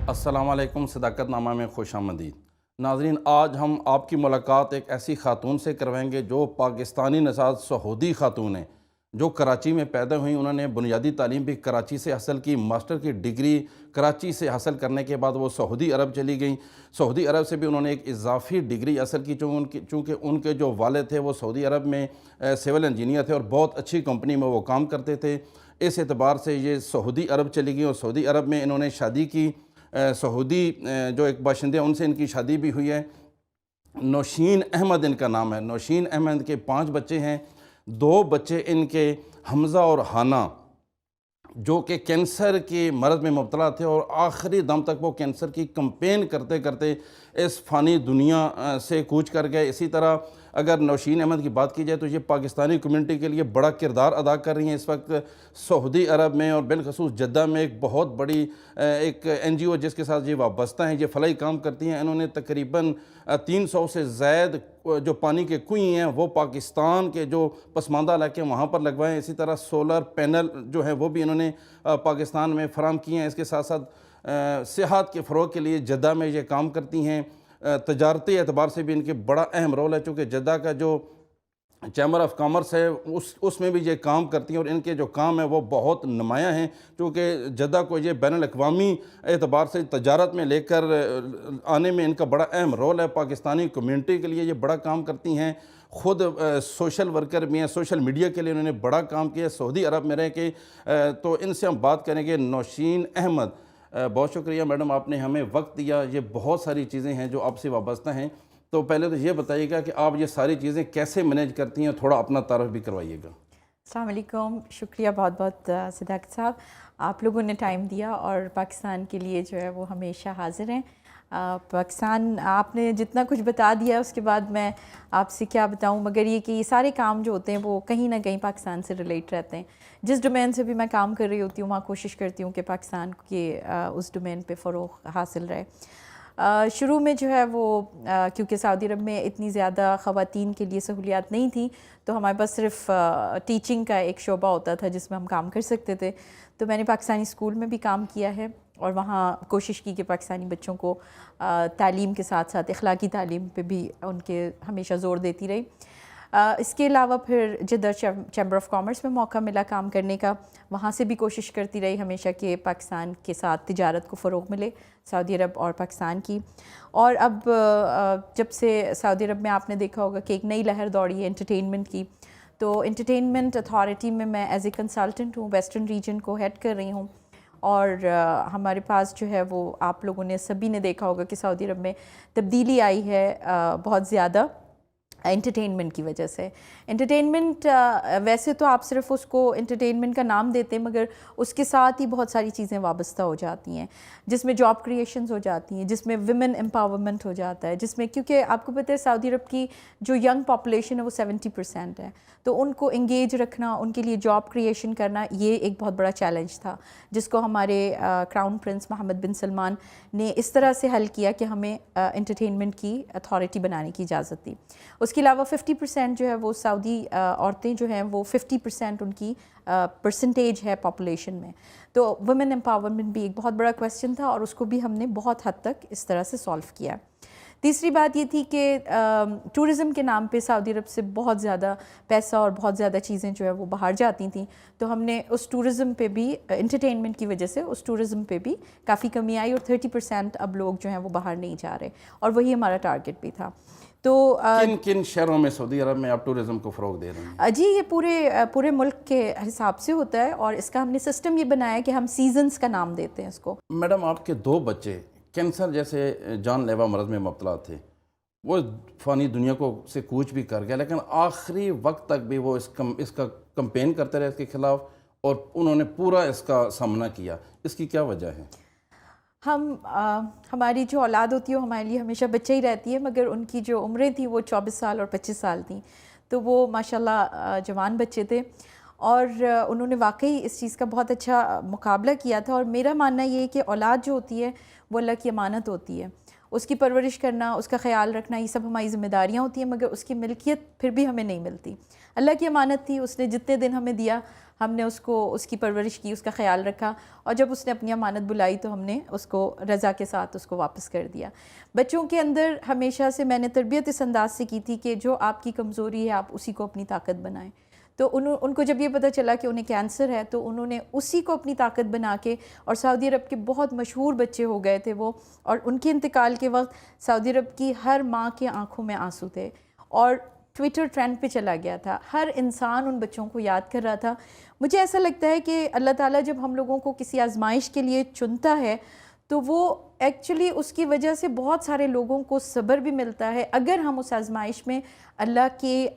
السلام علیکم، صداقت نامہ میں خوش آمدید ناظرین۔ آج ہم آپ کی ملاقات ایک ایسی خاتون سے کروائیں گے جو پاکستانی نژاد سعودی خاتون ہیں، جو کراچی میں پیدا ہوئیں۔ انہوں نے بنیادی تعلیم بھی کراچی سے حاصل کی، ماسٹر کی ڈگری کراچی سے حاصل کرنے کے بعد وہ سعودی عرب چلی گئیں۔ سعودی عرب سے بھی انہوں نے ایک اضافی ڈگری حاصل کی، چونکہ ان کے جو والد تھے وہ سعودی عرب میں سول انجینئر تھے اور بہت اچھی کمپنی میں وہ کام کرتے تھے۔ اس اعتبار سے یہ سعودی عرب چلی گئیں اور سعودی عرب میں انہوں نے شادی کی۔ سعودی جو ایک باشندے ہیں ان سے ان کی شادی بھی ہوئی ہے۔ نوشین احمد ان کا نام ہے۔ نوشین احمد کے 5 بچے ہیں۔ 2 بچے ان کے حمزہ اور ہانا جو کہ کینسر کے مرض میں مبتلا تھے اور آخری دم تک وہ کینسر کی کمپین کرتے کرتے اس فانی دنیا سے کوچ کر گئے۔ اسی طرح اگر نوشین احمد کی بات کی جائے تو یہ پاکستانی کمیونٹی کے لیے بڑا کردار ادا کر رہی ہیں اس وقت سعودی عرب میں، اور بالخصوص جدہ میں ایک بہت بڑی ایک NGO جس کے ساتھ یہ وابستہ ہیں، یہ فلاحی کام کرتی ہیں۔ انہوں نے تقریباً 300 سے زائد جو پانی کے کنویں ہیں وہ پاکستان کے جو پسماندہ علاقے ہیں وہاں پر لگوائے ہیں۔ اسی طرح سولر پینل جو ہیں وہ بھی انہوں نے پاکستان میں فراہم کیے ہیں۔ اس کے ساتھ ساتھ صحت کے فروغ کے لیے جدہ میں یہ کام کرتی ہیں۔ تجارتی اعتبار سے بھی ان کے بڑا اہم رول ہے، چونکہ جدہ کا جو چیمبر آف کامرس ہے اس میں بھی یہ کام کرتی ہیں، اور ان کے جو کام ہیں وہ بہت نمایاں ہیں، چونکہ جدہ کو یہ بین الاقوامی اعتبار سے تجارت میں لے کر آنے میں ان کا بڑا اہم رول ہے۔ پاکستانی کمیونٹی کے لیے یہ بڑا کام کرتی ہیں۔ خود سوشل ورکر بھی ہیں، سوشل میڈیا کے لیے انہوں نے بڑا کام کیا سعودی عرب میں رہ کے۔ تو ان سے ہم بات کریں گے۔ نوشین احمد، بہت شکریہ میڈم، آپ نے ہمیں وقت دیا۔ یہ بہت ساری چیزیں ہیں جو آپ سے وابستہ ہیں، تو پہلے تو یہ بتائیے گا کہ آپ یہ ساری چیزیں کیسے مینیج کرتی ہیں، تھوڑا اپنا تعارف بھی کروائیے گا۔ السلام علیکم، شکریہ بہت بہت صداقت صاحب، آپ لوگوں نے ٹائم دیا اور پاکستان کے لیے جو ہے وہ ہمیشہ حاضر ہیں۔ پاکستان آپ نے جتنا کچھ بتا دیا اس کے بعد میں آپ سے کیا بتاؤں، مگر یہ کہ یہ سارے کام جو ہوتے ہیں وہ کہیں نہ کہیں پاکستان سے ریلیٹ رہتے ہیں۔ جس ڈومین سے بھی میں کام کر رہی ہوتی ہوں وہاں کوشش کرتی ہوں کہ پاکستان کے اس ڈومین پہ فروغ حاصل رہے۔ شروع میں جو ہے وہ کیونکہ سعودی عرب میں اتنی زیادہ خواتین کے لیے سہولیات نہیں تھیں، تو ہمارے پاس صرف ٹیچنگ کا ایک شعبہ ہوتا تھا جس میں ہم کام کر سکتے تھے۔ تو میں نے پاکستانی اسکول میں بھی کام کیا ہے اور وہاں کوشش کی کہ پاکستانی بچوں کو تعلیم کے ساتھ ساتھ اخلاقی تعلیم پہ بھی ان کے ہمیشہ زور دیتی رہی۔ اس کے علاوہ پھر جدہ چیمبر آف کامرس میں موقع ملا کام کرنے کا، وہاں سے بھی کوشش کرتی رہی ہمیشہ کہ پاکستان کے ساتھ تجارت کو فروغ ملے، سعودی عرب اور پاکستان کی۔ اور اب جب سے سعودی عرب میں آپ نے دیکھا ہوگا کہ ایک نئی لہر دوڑی ہے انٹرٹینمنٹ کی، تو انٹرٹینمنٹ اتھارٹی میں میں ایز اے کنسلٹنٹ ہوں، ویسٹرن ریجن کو ہیڈ کر رہی ہوں۔ اور ہمارے پاس جو ہے وہ آپ لوگوں نے سبھی نے دیکھا ہوگا کہ سعودی عرب میں تبدیلی آئی ہے بہت زیادہ انٹرٹینمنٹ کی وجہ سے۔ انٹرٹینمنٹ ویسے تو آپ صرف اس کو انٹرٹینمنٹ کا نام دیتے ہیں، مگر اس کے ساتھ ہی بہت ساری چیزیں وابستہ ہو جاتی ہیں، جس میں جاب کریشنز ہو جاتی ہیں، جس میں ویمن امپاورمنٹ ہو جاتا ہے، جس میں کیونکہ آپ کو پتہ ہے سعودی عرب کی جو ینگ پاپولیشن ہے وہ 70% ہے، تو ان کو انگیج رکھنا، ان کے لیے جاب کریشن کرنا، یہ ایک بہت بڑا چیلنج تھا، جس کو ہمارے کراؤن پرنس محمد بن سلمان نے اس طرح سے حل کیا کہ ہمیں انٹرٹینمنٹ کی اتھارٹی بنانے کی اجازت دی۔ اس کے علاوہ 50% جو ہے وہ سعودی عورتیں جو ہیں وہ 50% ان کی پرسنٹیج ہے پاپولیشن میں، تو ویمن امپاورمنٹ بھی ایک بہت بڑا کویسچن تھا اور اس کو بھی ہم نے بہت حد تک اس طرح سے سالو کیا۔ تیسری بات یہ تھی کہ ٹورزم کے نام پہ سعودی عرب سے بہت زیادہ پیسہ اور بہت زیادہ چیزیں جو ہے وہ باہر جاتی تھیں، تو ہم نے اس ٹورزم پہ بھی انٹرٹینمنٹ کی وجہ سے اس ٹورزم پہ بھی کافی کمی آئی، اور 30% اب لوگ جو ہیں وہ باہر نہیں جا رہے، اور وہی ہمارا ٹارگٹ بھی تھا۔ تو کن شہروں میں سعودی عرب میں آپ ٹورزم کو فروغ دے رہے ہیں؟ جی یہ پورے ملک کے حساب سے ہوتا ہے، اور اس کا ہم نے سسٹم یہ بنایا ہے کہ ہم سیزنز کا نام دیتے ہیں اس کو۔ میڈم، آپ کے 2 بچے کینسر جیسے جان لیوا مرض میں مبتلا تھے، وہ فانی دنیا کو سے کوچ بھی کر گیا، لیکن آخری وقت تک بھی وہ اس کا کمپین کرتے رہے اس کے خلاف، اور انہوں نے پورا اس کا سامنا کیا۔ اس کی کیا وجہ ہے؟ ہماری جو اولاد ہوتی ہے وہ ہمارے لیے ہمیشہ بچہ ہی رہتی ہے، مگر ان کی جو عمریں تھیں وہ 24 سال اور 25 سال تھیں، تو وہ ماشاءاللہ جوان بچے تھے، اور انہوں نے واقعی اس چیز کا بہت اچھا مقابلہ کیا تھا۔ اور میرا ماننا یہ ہے کہ اولاد جو ہوتی ہے وہ اللہ کی امانت ہوتی ہے، اس کی پرورش کرنا، اس کا خیال رکھنا، یہ سب ہماری ذمہ داریاں ہوتی ہیں، مگر اس کی ملکیت پھر بھی ہمیں نہیں ملتی. اللہ کی امانت تھی، اس نے جتنے دن ہمیں دیا ہم نے اس کی پرورش کی، اس کا خیال رکھا، اور جب اس نے اپنی امانت بلائی تو ہم نے اس کو رضا کے ساتھ اس کو واپس کر دیا. بچوں کے اندر ہمیشہ سے میں نے تربیت اس انداز سے کی تھی کہ جو آپ کی کمزوری ہے آپ اسی کو اپنی طاقت بنائیں. تو ان کو جب یہ پتہ چلا کہ انہیں کینسر ہے تو انہوں نے اسی کو اپنی طاقت بنا کے، اور سعودی عرب کے بہت مشہور بچے ہو گئے تھے وہ، اور ان کے انتقال کے وقت سعودی عرب کی ہر ماں کے آنکھوں میں آنسو تھے، اور ٹویٹر ٹرینڈ پہ چلا گیا تھا، ہر انسان ان بچوں کو یاد کر رہا تھا. مجھے ایسا لگتا ہے کہ اللہ تعالیٰ جب ہم لوگوں کو کسی آزمائش کے لیے چنتا ہے تو وہ ایکچولی اس کی وجہ سے بہت سارے لوگوں کو صبر بھی ملتا ہے، اگر ہم اس آزمائش میں اللہ کے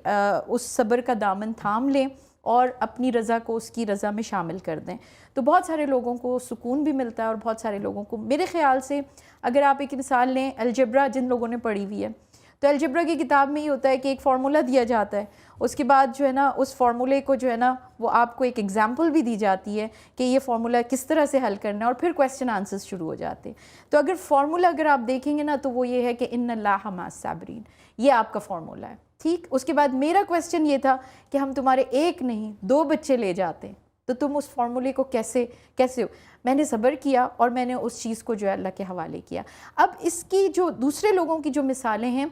اس صبر کا دامن تھام لیں اور اپنی رضا کو اس کی رضا میں شامل کر دیں تو بہت سارے لوگوں کو سکون بھی ملتا ہے. اور بہت سارے لوگوں کو، میرے خیال سے اگر آپ ایک مثال لیں، الجبرا جن لوگوں نے پڑھی ہوئی ہے تو الجبرا کی کتاب میں یہ ہوتا ہے کہ ایک فارمولہ دیا جاتا ہے، اس کے بعد جو ہے نا اس فارمولے کو جو ہے نا وہ آپ کو ایک ایگزامپل بھی دی جاتی ہے کہ یہ فارمولہ کس طرح سے حل کرنا ہے، اور پھر کویسچن آنسرز شروع ہو جاتے ہیں. تو اگر فارمولہ اگر آپ دیکھیں گے نا تو وہ یہ ہے کہ ان اللہ مع الصابرین، یہ آپ کا فارمولہ ہے. ٹھیک، اس کے بعد میرا کویسچن یہ تھا کہ ہم تمہارے ایک نہیں 2 بچے لے جاتے ہیں تو تم اس فارمولے کو کیسے ہو. میں نے صبر کیا اور میں نے اس چیز کو جو ہے اللہ کے حوالے کیا. اب اس کی جو دوسرے لوگوں کی جو مثالیں ہیں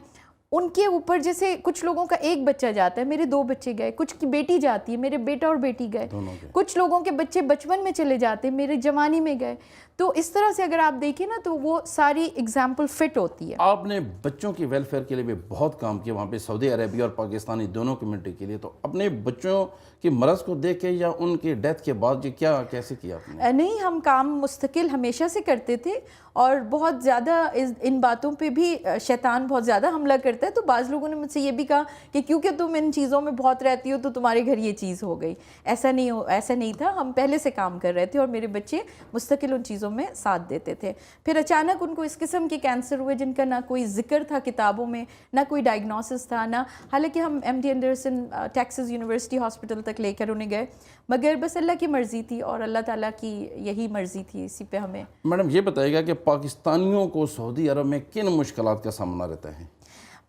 ان کے اوپر، جیسے کچھ لوگوں کا ایک بچہ جاتا ہے، میرے 2 بچے گئے، کچھ کی بیٹی جاتی ہے، میرے بیٹا اور بیٹی گئے، کچھ لوگوں کے بچے بچپن میں چلے جاتے ہیں، میرے جوانی میں گئے. تو اس طرح سے اگر آپ دیکھیں نا تو وہ ساری اگزامپل فٹ ہوتی ہے. آپ نے بچوں کی ویلفیئر کے لیے بھی بہت کام کیا وہاں پہ سعودی عربیہ اور پاکستانی دونوں کمیونٹی کے لیے. تو اپنے بچوں کی مرض کو دیکھ کے یا ان کی ڈیتھ کے بعد جو کیسے کیا آپ نے؟ نہیں، ہم کام مستقل ہمیشہ سے کرتے تھے، اور بہت زیادہ ان باتوں پہ بھی شیطان بہت زیادہ حملہ کرتا ہے. تو بعض لوگوں نے مجھ سے یہ بھی کہا کہ کیونکہ تم ان چیزوں میں بہت رہتی ہو تو تمہارے گھر یہ چیز ہو گئی. ایسا نہیں تھا، ہم پہلے سے کام کر رہے تھے اور میرے بچے مستقل ان چیزوں میں ساتھ دیتے تھے. پھر اچانک ان کو اس قسم کے کینسر ہوئے جن کا نہ کوئی ذکر تھا کتابوں میں، نہ کوئی ڈائگنوسس تھا، نہ، حالانکہ ہم M D Anderson Texas University hospital تک لے کر انہیں گئے، مگر بس اللہ کی مرضی تھی اور اللہ تعالیٰ کی یہی مرضی تھی، اسی پہ ہمیں. میڈم یہ بتائیے گا کہ پاکستانیوں کو سعودی عرب میں کن مشکلات کا سامنا رہتا ہے؟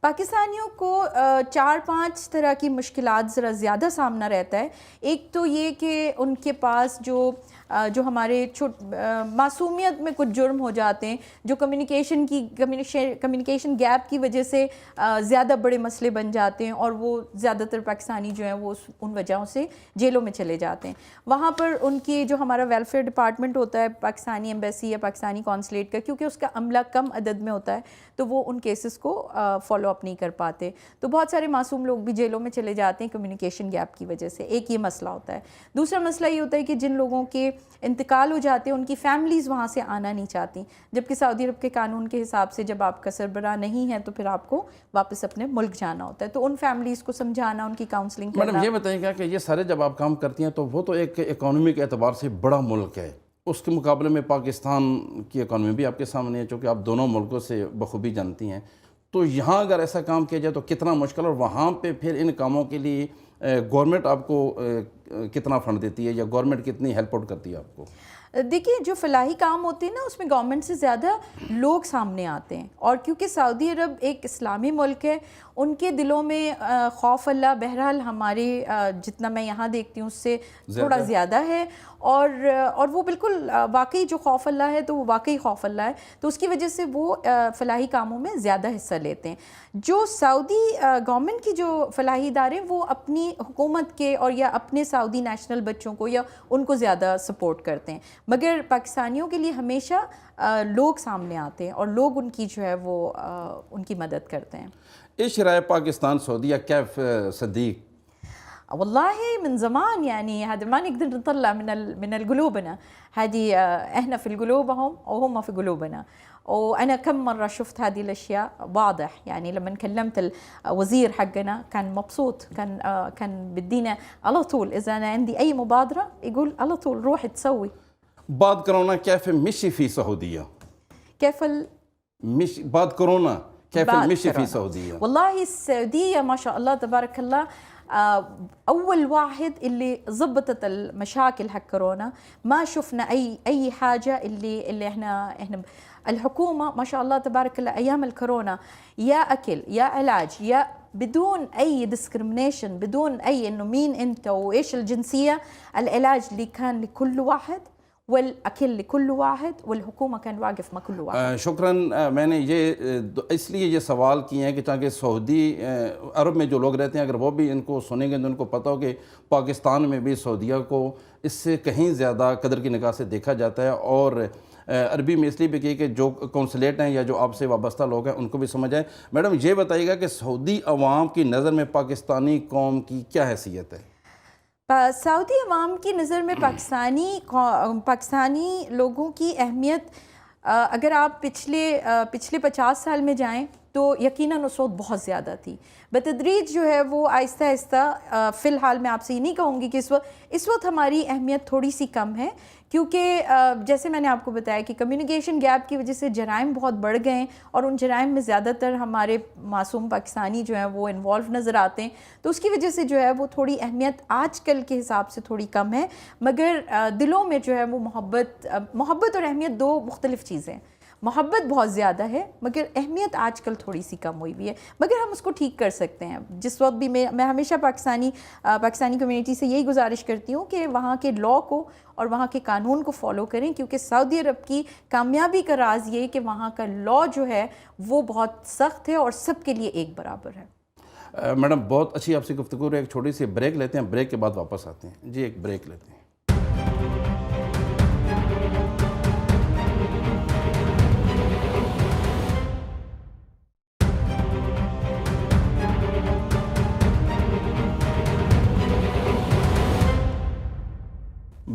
پاکستانیوں کو 4-5 طرح کی مشکلات ذرا زیادہ سامنا رہتا ہے. ایک تو یہ کہ ان کے پاس جو ہمارے معصومیت میں کچھ جرم ہو جاتے ہیں جو کمیونیکیشن گیپ کی وجہ سے زیادہ بڑے مسئلے بن جاتے ہیں، اور وہ زیادہ تر پاکستانی جو ہیں وہ ان وجہوں سے جیلوں میں چلے جاتے ہیں. وہاں پر ان کی جو ہمارا ویلفیئر ڈپارٹمنٹ ہوتا ہے پاکستانی ایمبیسی یا پاکستانی کونسلیٹ کا، کیونکہ اس کا عملہ کم عدد میں ہوتا ہے تو وہ ان کیسز کو فالو اپ نہیں کر پاتے. تو بہت سارے معصوم لوگ بھی جیلوں میں چلے جاتے ہیں کمیونیکیشن گیپ کی وجہ سے. ایک یہ مسئلہ ہوتا ہے. دوسرا مسئلہ یہ ہوتا ہے کہ جن لوگوں کے انتقال ہو جاتے ہیں ان کی فیملیز وہاں سے آنا نہیں چاہتی، جبکہ سعودی عرب کے قانون کے حساب سے جب آپ کا سربراہ نہیں ہے تو پھر آپ کو واپس اپنے ملک جانا ہوتا ہے. تو ان فیملیز کو سمجھانا، ان کی کاؤنسلنگ کرنا. میڈم یہ بتائیے گا کہ یہ سارے جب آپ کام کرتی ہیں تو وہ تو ایک اکانومی کے اعتبار سے بڑا ملک ہے، اس کے مقابلے میں پاکستان کی اکانومی بھی آپ کے سامنے ہے، چونکہ آپ دونوں ملکوں سے بخوبی جانتی ہیں. تو یہاں اگر ایسا کام کیا جائے تو کتنا مشکل، اور وہاں پہ پھر ان کاموں کے لیے گورنمنٹ آپ کو کتنا فنڈ دیتی ہے یا گورنمنٹ کتنی ہیلپ آؤٹ کرتی ہے آپ کو؟ دیکھیے جو فلاحی کام ہوتے ہیں نا اس میں گورنمنٹ سے زیادہ لوگ سامنے آتے ہیں، اور کیونکہ سعودی عرب ایک اسلامی ملک ہے ان کے دلوں میں خوف اللہ بہرحال ہمارے جتنا میں یہاں دیکھتی ہوں اس سے تھوڑا زیادہ ہے، اور وہ بالکل واقعی جو خوف اللہ ہے تو وہ واقعی خوف اللہ ہے. تو اس کی وجہ سے وہ فلاحی کاموں میں زیادہ حصہ لیتے ہیں. جو سعودی گورنمنٹ کی جو فلاحی ادارے وہ اپنی حکومت کے اور یا اپنے سعودی نیشنل بچوں کو یا ان کو زیادہ سپورٹ کرتے ہیں، مگر پاکستانیوں کے لیے ہمیشہ لوگ سامنے آتے ہیں اور لوگ ان کی جو ہے وہ ان کی مدد کرتے ہیں. ايش رأي باكستان سعودية كيف صديق؟ والله من زمان يعني هذا ما نقدر نطلع من قلوبنا، هذه احنا في قلوبهم وهم في قلوبنا. وانا كم مره شفت هذه الاشياء واضح، يعني لما كلمت الوزير حقنا كان مبسوط، كان بدينا على طول اذا انا عندي اي مبادره يقول على طول روح تسوي. بعد كورونا كيف مشي في السعودية؟ بعد كورونا كيف المشي في السعودية؟ والله السعودية ما شاء الله تبارك الله أول واحد اللي ضبطت المشاكل حق كورونا. ما شفنا أي حاجة اللي إحنا الحكومة ما شاء الله تبارك الله أيام الكورونا يا أكل يا علاج يا بدون أي ديسكريميشن، بدون أي إنه مين أنت وإيش الجنسية، العلاج اللي كان لكل واحد والاكل لكل واحد والحکومہ كان واقف مع كل واحد. شکراً. میں نے اس لیے یہ سوال کیے ہیں کہ تاکہ سعودی عرب میں جو لوگ رہتے ہیں اگر وہ بھی ان کو سنیں گے تو ان کو پتہ ہو کہ پاکستان میں بھی سعودیہ کو اس سے کہیں زیادہ قدر کی نگاہ سے دیکھا جاتا ہے. اور عربی میں اس لیے بھی کہ جو کونسلیٹ ہیں یا جو آپ سے وابستہ لوگ ہیں ان کو بھی سمجھ آئے. میڈم یہ بتائیے گا کہ سعودی عوام کی نظر میں پاکستانی قوم کی کیا حیثیت ہے؟ سعودی عوام کی نظر میں پاکستانی لوگوں کی اہمیت اگر آپ پچھلے 50 سال میں جائیں تو یقیناً اس وقت بہت زیادہ تھی. بتدریج جو ہے وہ آہستہ آہستہ فی الحال میں آپ سے یہ نہیں کہوں گی کہ اس وقت ہماری اہمیت تھوڑی سی کم ہے، کیونکہ جیسے میں نے آپ کو بتایا کہ کمیونیکیشن گیپ کی وجہ سے جرائم بہت بڑھ گئے ہیں اور ان جرائم میں زیادہ تر ہمارے معصوم پاکستانی جو ہیں وہ انوالو نظر آتے ہیں، تو اس کی وجہ سے جو ہے وہ تھوڑی اہمیت آج کل کے حساب سے تھوڑی کم ہے. مگر دلوں میں جو ہے وہ محبت اور اہمیت دو مختلف چیزیں ہیں. محبت بہت زیادہ ہے مگر اہمیت آج کل تھوڑی سی کم ہوئی ہوئی ہے، مگر ہم اس کو ٹھیک کر سکتے ہیں. جس وقت بھی میں ہمیشہ پاکستانی کمیونٹی سے یہی گزارش کرتی ہوں کہ وہاں کے لاء کو اور وہاں کے قانون کو فالو کریں، کیونکہ سعودی عرب کی کامیابی کا راز یہ کہ وہاں کا لاء جو ہے وہ بہت سخت ہے اور سب کے لیے ایک برابر ہے. میڈم بہت اچھی آپ سے گفتگو ہے. ایک چھوٹی سی بریک لیتے ہیں، بریک کے بعد واپس آتے ہیں. جی ایک بریک لیتے ہیں.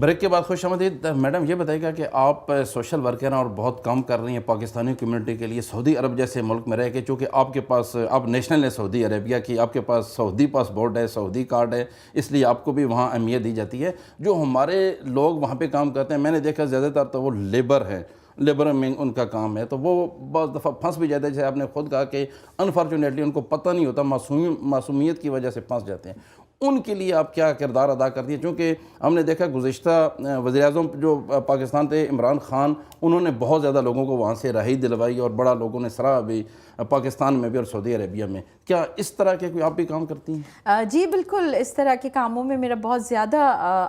بریک کے بعد خوش آمدید. میڈم یہ بتائیے گا کہ آپ سوشل ورکر ہیں اور بہت کام کر رہی ہیں پاکستانی کمیونٹی کے لیے سعودی عرب جیسے ملک میں رہ کے، چونکہ آپ کے پاس آپ نیشنل ہیں سعودی عربیہ کی، آپ کے پاس سعودی پاسپورٹ ہے، سعودی کارڈ ہے، اس لیے آپ کو بھی وہاں اہمیت دی جاتی ہے. جو ہمارے لوگ وہاں پہ کام کرتے ہیں میں نے دیکھا زیادہ تر تو وہ لیبر ہیں، لیبر میں ان کا کام ہے، تو وہ بعض دفعہ پھنس بھی جاتے ہیں. جیسے آپ نے خود کہا کہ انفارچونیٹلی ان کو پتہ نہیں ہوتا، معصومیت کی وجہ سے پھنس جاتے ہیں. ان کے لیے آپ کیا کردار ادا کرتی ہیں؟ چونکہ ہم نے دیکھا گزشتہ وزیر اعظم جو پاکستان تھے عمران خان، انہوں نے بہت زیادہ لوگوں کو وہاں سے رہائی دلوائی اور بڑا لوگوں نے سراہا بھی پاکستان میں بھی اور سعودی عربیہ میں. کیا اس طرح کے کوئی آپ بھی کام کرتی ہیں؟ جی بالکل، اس طرح کے کاموں میں میرا بہت زیادہ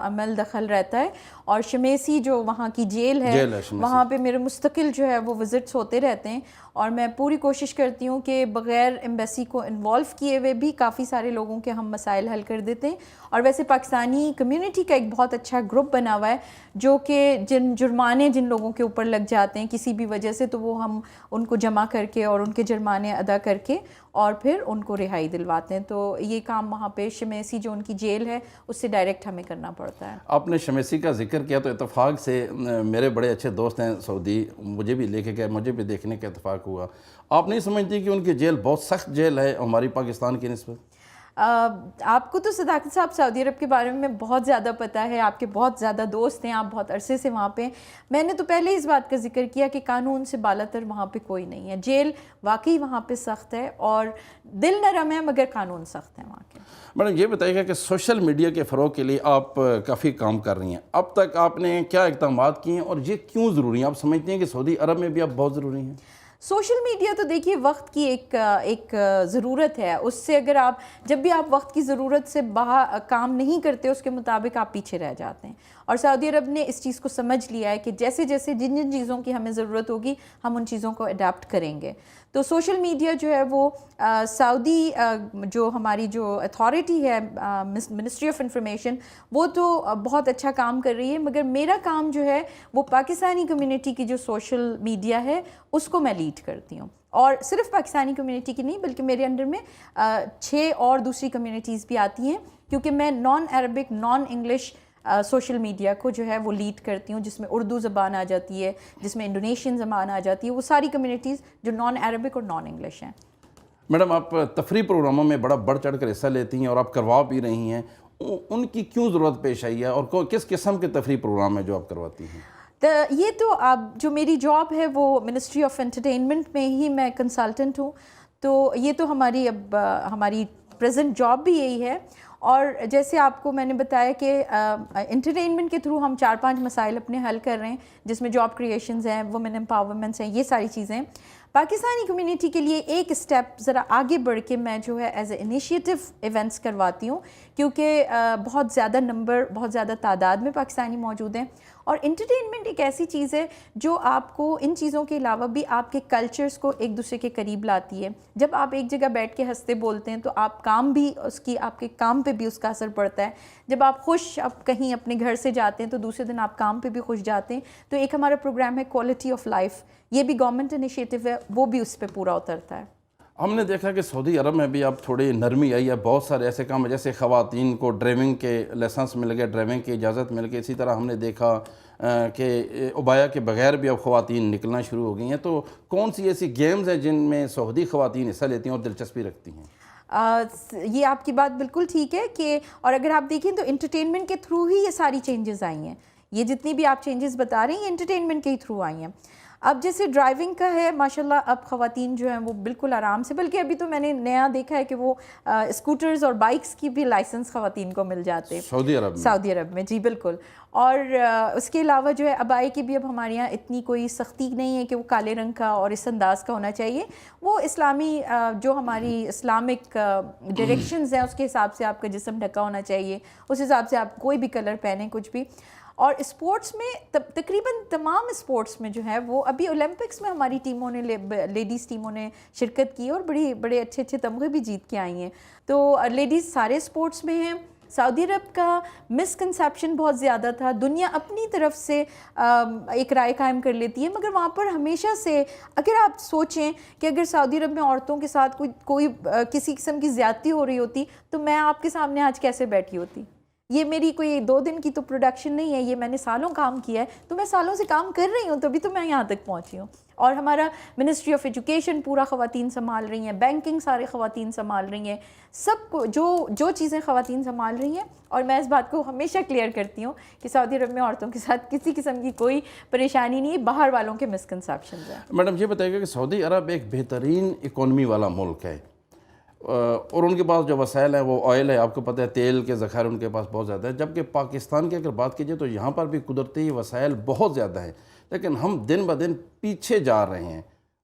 عمل دخل رہتا ہے. اور شمیسی جو وہاں کی جیل ہے وہاں پہ میرے مستقل جو ہے وہ وزٹس ہوتے رہتے ہیں، اور میں پوری کوشش کرتی ہوں کہ بغیر ایمبیسی کو انوالو کیے ہوئے بھی کافی سارے لوگوں کے ہم مسائل حل کر دیتے ہیں. اور ویسے پاکستانی کمیونٹی کا ایک بہت اچھا گروپ بنا ہوا ہے جو کہ جرمانے جن لوگوں کے اوپر لگ جاتے ہیں کسی بھی وجہ سے، تو وہ ہم ان کو جمع کر کے اور ان کے جرمانے ادا کر کے اور پھر ان کو رہائی دلواتے ہیں. تو یہ کام وہاں پہ شمیسی جو ان کی جیل ہے اس سے ڈائریکٹ ہمیں کرنا پڑتا ہے. آپ نے شمیسی کا ذکر کیا تو اتفاق سے میرے بڑے اچھے دوست ہیں سعودی، مجھے بھی لے کے گئے، مجھے بھی دیکھنے کا اتفاق ہوا. آپ نہیں سمجھتی کہ ان کی جیل بہت سخت جیل ہے ہماری پاکستان کی نسبت؟ آپ کو تو صداقت صاحب سعودی عرب کے بارے میں بہت زیادہ پتہ ہے، آپ کے بہت زیادہ دوست ہیں، آپ بہت عرصے سے وہاں پہ. میں نے تو پہلے اس بات کا ذکر کیا کہ قانون سے بالا تر وہاں پہ کوئی نہیں ہے. جیل واقعی وہاں پہ سخت ہے اور دل نرم ہے مگر قانون سخت ہے وہاں کے. میڈم یہ بتائیے گا کہ سوشل میڈیا کے فروغ کے لیے آپ کافی کام کر رہی ہیں، اب تک آپ نے کیا اقدامات کیے ہیں اور یہ کیوں ضروری ہیں؟ آپ سمجھتے ہیں کہ سعودی عرب میں بھی اب بہت ضروری ہیں؟ سوشل میڈیا تو دیکھیے وقت کی ایک ضرورت ہے. اس سے اگر آپ جب بھی آپ وقت کی ضرورت سے کام نہیں کرتے اس کے مطابق آپ پیچھے رہ جاتے ہیں. اور سعودی عرب نے اس چیز کو سمجھ لیا ہے کہ جیسے جیسے جن چیزوں کی ہمیں ضرورت ہوگی ہم ان چیزوں کو اڈاپٹ کریں گے. تو سوشل میڈیا جو ہے وہ سعودی جو ہماری جو اتھارٹی ہے منسٹری آف انفارمیشن وہ تو بہت اچھا کام کر رہی ہے، مگر میرا کام جو ہے وہ پاکستانی کمیونٹی کی جو سوشل میڈیا ہے اس کو میں لیڈ کرتی ہوں. اور صرف پاکستانی کمیونٹی کی نہیں بلکہ میرے انڈر میں 6 اور دوسری کمیونٹیز بھی آتی ہیں، کیونکہ میں naan Arabic naan English social media کو جو ہے وہ لیڈ کرتی ہوں، جس میں اردو زبان آ جاتی ہے، جس میں انڈونیشین زبان آ جاتی ہے، وہ ساری کمیونٹیز جو نان عربک اور نان انگلش ہیں. میڈم آپ تفریح پروگراموں میں بڑا بڑھ چڑھ کر حصہ لیتی ہیں اور آپ کروا بھی رہی ہیں، ان کی کیوں ضرورت پیش آئی ہے اور کس قسم کے تفریح پروگرام ہیں جو آپ کرواتی ہیں؟ یہ تو اب جو میری جاب ہے وہ منسٹری آف انٹرٹینمنٹ میں ہی میں کنسلٹنٹ ہوں، تو یہ تو ہماری پریزنٹ جاب بھی یہی ہے. اور جیسے آپ کو میں نے بتایا کہ انٹرٹینمنٹ کے تھرو ہم 4-5 مسائل اپنے حل کر رہے ہیں، جس میں جاب کریشنز ہیں، وومن امپاورمنٹس ہیں، یہ ساری چیزیں. پاکستانی کمیونٹی کے لیے ایک اسٹیپ ذرا آگے بڑھ کے میں جو ہے ایز اے انیشیٹو ایونٹس کرواتی ہوں، کیونکہ بہت زیادہ تعداد میں پاکستانی موجود ہیں. اور انٹرٹینمنٹ ایک ایسی چیز ہے جو آپ کو ان چیزوں کے علاوہ بھی آپ کے کلچرز کو ایک دوسرے کے قریب لاتی ہے. جب آپ ایک جگہ بیٹھ کے ہنستے بولتے ہیں تو آپ کے کام پہ بھی اس کا اثر پڑتا ہے. جب آپ کہیں اپنے گھر سے جاتے ہیں تو دوسرے دن آپ کام پہ بھی خوش جاتے ہیں. تو ایک ہمارا پروگرام ہے کوالٹی آف لائف، یہ بھی گورنمنٹ انیشیٹو ہے، وہ بھی اس پہ پورا اترتا ہے. ہم نے دیکھا کہ سعودی عرب میں بھی اب تھوڑی نرمی آئی ہے، بہت سارے ایسے کام ہیں جیسے خواتین کو ڈرائیونگ کے لائسنس مل گئے، ڈرائیونگ کی اجازت مل گئی. اسی طرح ہم نے دیکھا کہ ابایا کے بغیر بھی اب خواتین نکلنا شروع ہو گئی ہیں. تو کون سی ایسی گیمز ہیں جن میں سعودی خواتین حصہ لیتی ہیں اور دلچسپی رکھتی ہیں؟ یہ آپ کی بات بالکل ٹھیک ہے کہ اور اگر آپ دیکھیں تو انٹرٹینمنٹ کے تھرو ہی یہ ساری چینجز آئی ہیں. یہ جتنی بھی آپ چینجز بتا رہے ہیں یہ انٹرٹینمنٹ کے ہی تھرو آئی ہیں. اب جیسے ڈرائیونگ کا ہے ماشاءاللہ اب خواتین جو ہیں وہ بالکل آرام سے، بلکہ ابھی تو میں نے نیا دیکھا ہے کہ وہ اسکوٹرز اور بائکس کی بھی لائسنس خواتین کو مل جاتے ہیں سعودی عرب میں. جی بالکل. اور اس کے علاوہ جو ہے ابائی کی بھی اب ہمارے یہاں اتنی کوئی سختی نہیں ہے کہ وہ کالے رنگ کا اور اس انداز کا ہونا چاہیے. وہ اسلامی جو ہماری اسلامک ڈائریکشنز ہیں اس کے حساب سے آپ کا جسم ڈھکا ہونا چاہیے، اس حساب سے آپ کوئی بھی کلر پہنیں کچھ بھی. اور اسپورٹس میں تقریباً تمام اسپورٹس میں جو ہے وہ ابھی اولمپکس میں ہماری ٹیموں نے لیڈیز ٹیموں نے شرکت کی اور بڑے اچھے تمغے بھی جیت کے آئی ہیں. تو لیڈیز سارے اسپورٹس میں ہیں. سعودی عرب کا مسکنسیپشن بہت زیادہ تھا، دنیا اپنی طرف سے ایک رائے قائم کر لیتی ہے، مگر وہاں پر ہمیشہ سے اگر آپ سوچیں کہ اگر سعودی عرب میں عورتوں کے ساتھ کوئی کسی قسم کی زیادتی ہو رہی ہوتی تو میں آپ کے سامنے آج کیسے بیٹھی ہوتی. یہ میری کوئی 2 دن کی تو پروڈکشن نہیں ہے، یہ میں نے سالوں کام کیا ہے، تو میں سالوں سے کام کر رہی ہوں تبھی تو میں یہاں تک پہنچی ہوں. اور ہمارا منسٹری آف ایجوکیشن پورا خواتین سنبھال رہی ہیں، بینکنگ سارے خواتین سنبھال رہی ہیں، سب کو جو چیزیں خواتین سنبھال رہی ہیں. اور میں اس بات کو ہمیشہ کلیئر کرتی ہوں کہ سعودی عرب میں عورتوں کے ساتھ کسی قسم کی کوئی پریشانی نہیں ہے، باہر والوں کے مسکنسیپشنز ہیں. میڈم یہ بتائیے گا کہ سعودی عرب ایک بہترین اکانومی والا ملک ہے اور ان کے پاس جو وسائل ہیں وہ آئل ہے، آپ کو پتہ ہے تیل کے ذخائر ان کے پاس بہت زیادہ ہے. جبکہ پاکستان کی اگر بات کیجئے تو یہاں پر بھی قدرتی وسائل بہت زیادہ ہیں، لیکن ہم دن بدن پیچھے جا رہے ہیں.